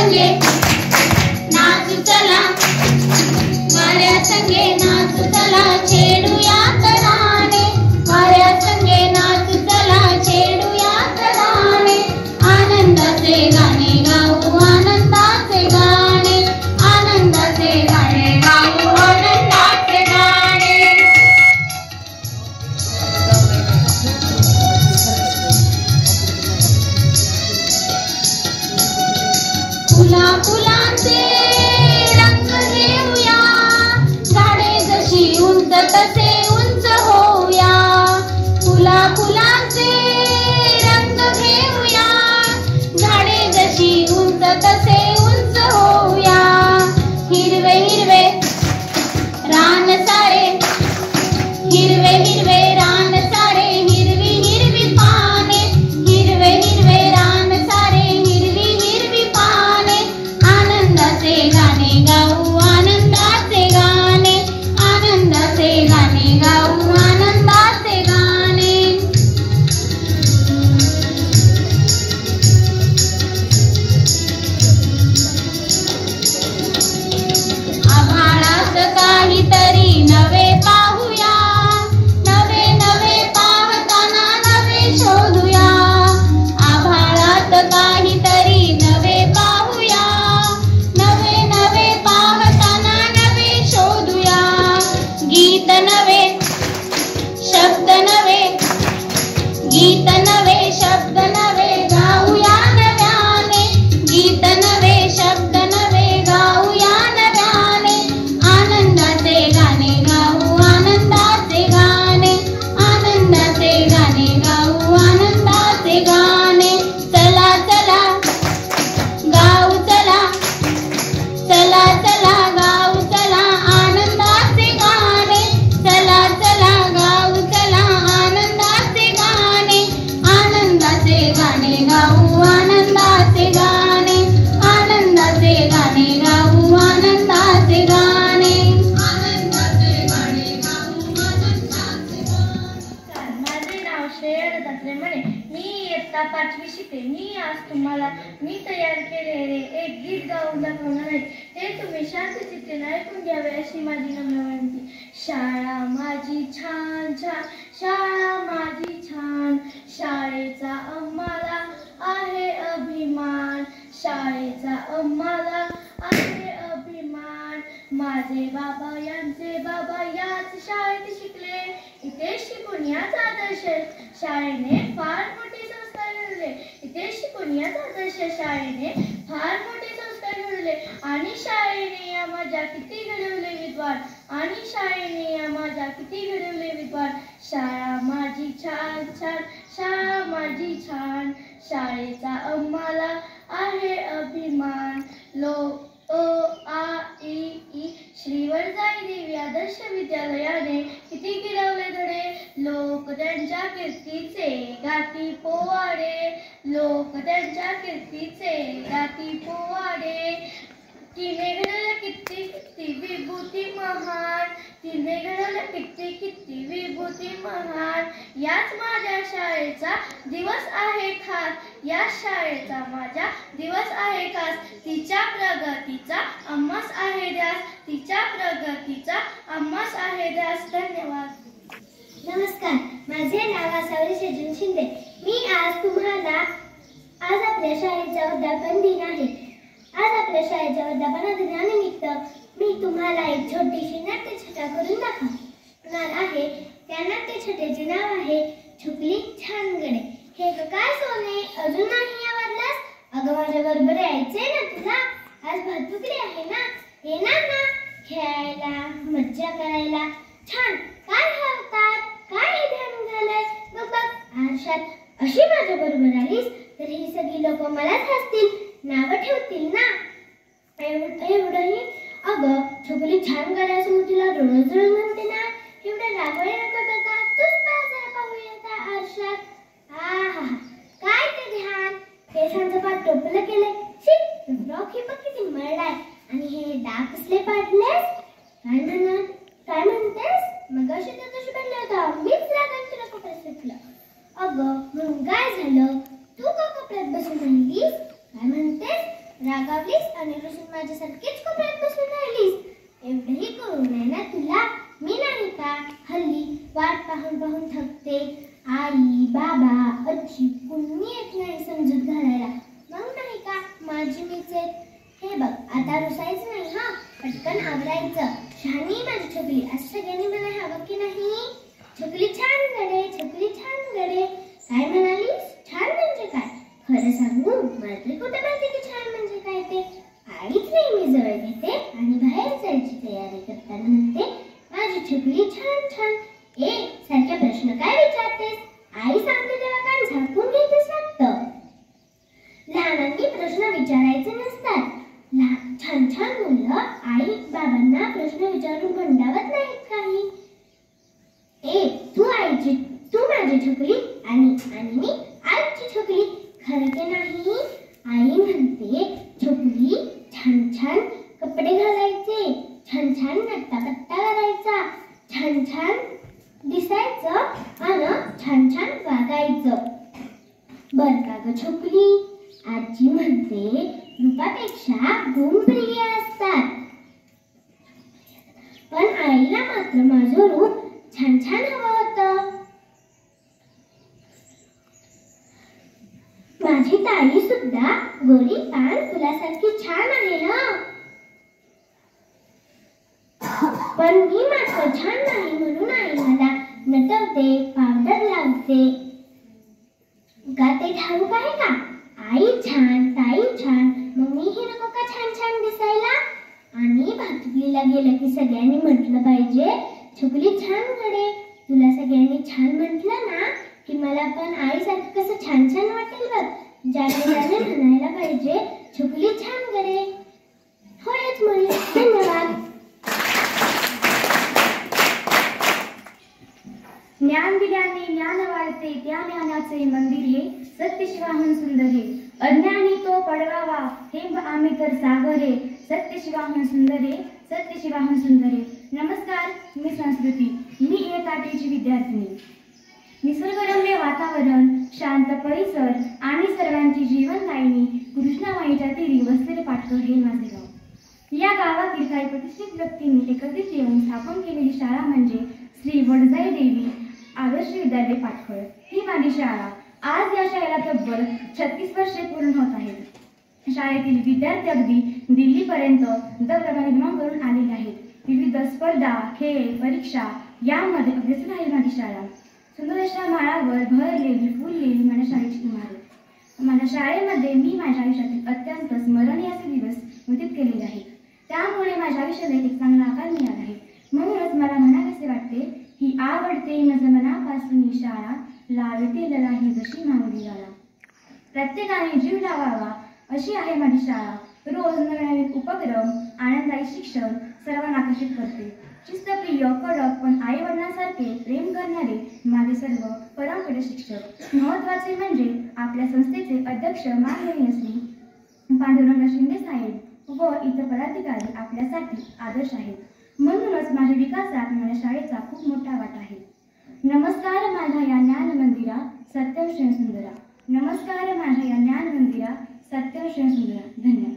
संगे नाचू चला, वाऱ्या संगे नाचू चला, छेडूया तराने, वाऱ्या संगे नाचू चला, छेडूया तराने, आनंदाचे गाणे गाऊ, आनंदाचे गाणे, आनंदाचे गाणे गाऊ, आनंदाचे गाणे. फुला फुलांचे रंग घेऊया, झाडे जशी उंच तसे उंच होऊया. फुला फुलांचे रंग घेऊया, झाडे जशी उंच तसे उंच होऊया. हिरवे हिरवे रान सारे, हिरवे हिरवे रान सारे, हिरवी हिरवी पाने, हिरवे हिरवे रान सारे, हिरवी हिरवी पाने, आनंदाचे गाणे गाऊ, आनंदाचे गाणे, आनंदाचे गाणे गाऊ, आनंदाचे गाणे. आभाळात काहीतरी नवे पाहूया, नवे नवे पाहताना नवे शोधूया. आभाळात काहीतरी नवे पाहूया, नवे नवे पाहताना नवे शोधूया. गीत नवे, शब्द नवे, गीत नवे, शब्द नवे, गाऊया नव्याने. गीत नवे, शब्द नवे, गाऊया नव्याने, आनंदाचे गाणे गाऊ, आनंदाचे गाणे, आनंदाचे गाणे गाऊ, आनंदाचे गाणे. चला चला गाऊ चला, चला चला गाऊ चला, आनंदाचे गाणे. चला चला गाऊ चला, आनंदाचे गाणे, आनंदाचे गाणे गाऊ, आनंदाचे गाणे, आनंदाचे गाणे गाऊ, आनंदाचे गाणे, आनंदाचे गाणे गाऊ, आनंदाचे गाणे. माझे नाव श्रेया दत्तात्रय म्हणे. मी इयत्ता 5वी शिकते. मी आज तुम्हाला मी तयार केलेले एक गीत गाऊन दाखवणार आहे. ते तुम्ही शांत चित्तेने ऐकून घ्यावे अशी माझी नम्र विनंती. शाळा माझी छान छान, शाळा माझी छान, शाळेचा आम्हाला आहे अभिमान, शाळेचा आम्हाला आहे अभिमान. माझे बाबा यांचे बाबा याच शाळेत शिकले, इथे शिकून याच आदर्श शाळेने फार मोठे संस्कार घडले, इथे शिकून याच आदर्श शाळेने फार मोठे संस्कार घडले. आणि शाळेने या माझ्या किती घडवले विद्वान, आणि शाळेने या माझ्या किती घडवले विद्वान. शाळा माझी छान छान, शाळा माझी छान, शाळेचा आम्हाला आहे अभिमान. लो अ आ इ ई श्रीवर जाई देवी आदर्श विद्यालयाने किती गिरवले धडे, लोक त्यांच्या कीर्तीचे गाती पोवाडे, लोक त्यांच्या कीर्तीचे गाती पोवाडे. तिने घडवलं किती किती विभूती महान, तिने घडवलं किती किती विभूती महान. याच माझ्या शाळेचा दिवस आहे खास, या शाळेचा माझ्या दिवस आहे खास. तिच्या प्रगतीचा आम्हास आहे ध्यास, तिच्या प्रगतीचा आम्हास आहे ध्यास. धन्यवाद. नमस्कार, माझे नाव आसावरी सजन शिंदे. मी आज तुम्हाला आपल्या शाळेचा वर्धापन दिन आहे. आज आपल्या शाळेच्या वर्धापन दिनानिमित्त मी तुम्हाला एक छोटीशी नाट्यछटा करून दाखवणार आहे. त्या नाट्यछटेचे नाव आहे छुपली छानगडे. हे काय सोने अजून नाही आवडलास? अगं माझ्या बरोबर यायचंय ना तुला? आज भातुकली आहे ना, येणार ना खेळायला मज्जा करायला? छान, काय हवतात, काय हे ध्यान झालंय? बघ बघ आरशात अशी माझ्या बरोबर आलीस तर ही सगळी लोक मलाच हसतील, नाव ठेवतील ना. एवढंही अगं छुपली छान गड्यासमोर तिला रोज रोज म्हणते ना, एवढं रागवळे नको का? तूच पाहूया त्या आरशात. आहा काय ते ध्यान, केसांचं पाठ टोपलं केलंय, फ्रॉक हे बघ किती मळलाय, आणि हे डाग कसले पाडलेस? काय म्हणतेस? मग अशी तर तशी बनले होता, मीच रागाने तुला कपड्यात सुटलं. अगं म्हणून काय झालं? तू का कपड्यात बसून राहिलीस? काय म्हणतेस? रागावलीस आणि रुसून माझ्यासारखीच कोपऱ्यात बसून राहिलीस. एवढंही करू नये ना तुला. मी नाही का हल्ली वाट पाहून पाहून थकते. आई बाबा आजी कुणी येत नाही समजूत घालायला. मग नाही का माझी मीच आहे. हे बघ आता रुसायचं नाही हा, पटकन आवरायचं. शहाणी माझी छोकली, आज सगळ्यांनी मला हवं की नाही? छोकली छान गडे, छोकली छान गडे. काय म्हणालीस? छान म्हणजे काय? खरं सांगू मला तरी कुठे माहिती की छान म्हणजे काय ते. आईच नेहमी जवळ घेते आणि बाहेर जायची तयारी करताना म्हणते माझी छोकली छान छान. ए सारखे प्रश्न काय विचारतेस? आई सांगते तेव्हा कान झाकून घेतेस वाटतं. लहानांनी प्रश्न विचारायचे नसतात. छान छान मुलं आई बाबांना प्रश्न विचारून भंडावत नाहीत काही. ए तू माझी छोकली आणि मी आईची छोकली. खरं की नाही? आई म्हणते छोकली छान छान कपडे घालायचे, छान छान नट्टापट्टा करायचा, छान छान दिसायचं आणि छान छान वागायचं. बर का ग छोकली? आजी म्हणते रूपापेक्षा गुण प्रिय असतात. पण आईला मात्र माझं रूप छान छान हवं होतं. माझी ताई सुद्धा गोरी पान फुलासारखी छान आहे ना. पण मी मात्र छान नाही म्हणून आई मला नटवते, पावडर लावते. का ते ठाऊक आहे का? आई छान ताई छान, मग मीही नको का छान छान दिसायला? आणि भातुकलीला गेलं की सगळ्यांनी म्हटलं पाहिजे छोकली छान गडे. तुला सगळ्यांनी छान म्हटलं ना की मला पण आईसारखं कसं छान छान वाटेल बघ. ज्याने म्हणायला पाहिजे छोकली छान गडे. होयच म्हणले. धन्यवाद. ज्ञान दिल्याने ज्ञान वाढते, त्या ज्ञानाचे मंदिर हे सत्यशिवाहन सुंदर हे. अज्ञानी तो पडवावा, हे आम्ही तर सागरे. सत्यशिवाहन सुंदर हे, सत्यशिवाहन सुंदर हे. नमस्कार, मी संस्कृती. मी इयत्ता8ची विद्यार्थिनी. निसर्गरम्य वातावरण, शांत परिसर आणि सर्वांची जीवनदायिनी कृष्णामाईच्या तीरी वसलेले पाटकर हे माझे गाव. या गावातील काही प्रतिष्ठित व्यक्तींनी एकत्रित येऊन स्थापन केलेली शाळा म्हणजे श्री वडजाई देवी आदर्श विद्यालय पाटखळ. ही माझी शाळा. आज या शाळेला तब्बल 36 वर्षे पूर्ण होत आहेत. शाळेतील विद्यार्थी अगदी दिल्लीपर्यंत दौरा निर्माण करून आलेले आहेत. विविध स्पर्धा, खेळ, परीक्षा यामध्ये अग्रेसर आहे माझी शाळा. सुंदर अशा माळावर भरलेली फुललेली माझ्या शाळेची इमारत. माझ्या शाळेमध्ये मी माझ्या आयुष्यातील अत्यंत स्मरणीय असे दिवस व्यतीत केलेले आहेत. त्यामुळे माझ्या आयुष्याला एक चांगला आकार मिळाला आहे. म्हणूनच मला म्हणावेसे वाटते ही आवडते माझ्या मनापासून ही शाळा, लावते ललाही जशी माऊली गाला. प्रत्येकाने जीव लावावा अशी आहे माझी शाळा. रोज नवनवीन उपक्रम, आनंदायी शिक्षण सर्वांना आकर्षित करते. शिस्तप्रिय, कडक पण आई वडिलांसारखे प्रेम करणारे माझे सर्व परमपूज्य शिक्षक. महत्त्वाचे म्हणजे आपल्या संस्थेचे अध्यक्ष माननीय श्री पांडुरंग शिंदे साहेब व इतर पदाधिकारी आपल्यासाठी आदर्श आहेत. म्हणूनच माझ्या विकासात माझ्या शाळेचा खूप मोठा वाटा आहे. नमस्कार माझ्या या ज्ञान मंदिरा सत्यम श्रेण सुंदरा. नमस्कार माझ्या या ज्ञान मंदिरा सत्यम श्रेण सुंदरा. धन्यवाद.